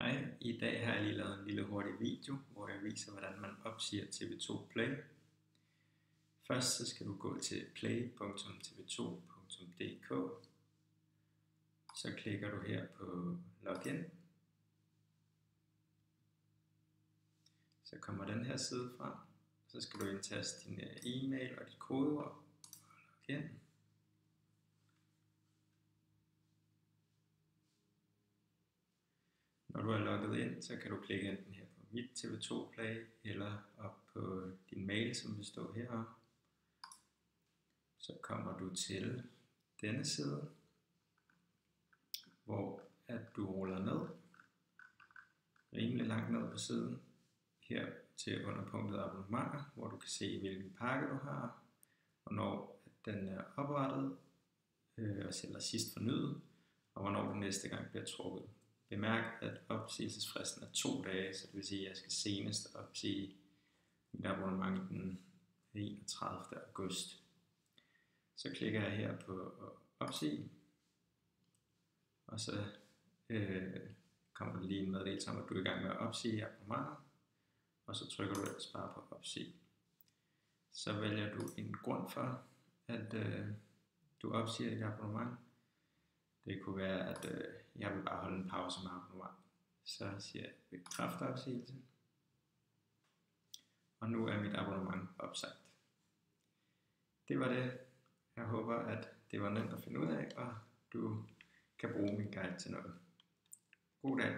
Hej, i dag har jeg lige lavet en lille hurtig video, hvor jeg viser, hvordan man opsiger TV2 Play. Først så skal du gå til play.tv2.dk. Så klikker du her på Login. Så kommer den her side frem. Så skal du indtaste din e-mail og dit kodeord og login. Når du er logget ind, så kan du klikke enten her på Mit TV2 Play eller op på din mail, som vil stå heroppe. Så kommer du til denne side, hvor at du ruller ned, rimelig langt ned på siden, her til under punktet abonnementer, hvor du kan se hvilken pakke du har, hvornår den er oprettet, eller sidst fornyet, og hvornår den næste gang bliver trukket. Bemærk, at opsigelsesfristen er 2 dage, så det vil sige, at jeg skal senest opsige mit abonnement den 31. august. Så klikker jeg her på opsige, og så kommer der lige en meddelelse om, at du er i gang med at opsige abonnementet, og så trykker du ellers bare på opsige. Så vælger du en grund for, at du opsiger dit abonnement. Det kunne være, at jeg vil bare holde en pause med abonnement. Så siger jeg bekræft opsigelse. Og nu er mit abonnement opsagt. Det var det. Jeg håber, at det var nemt at finde ud af, og du kan bruge min guide til noget. God dag.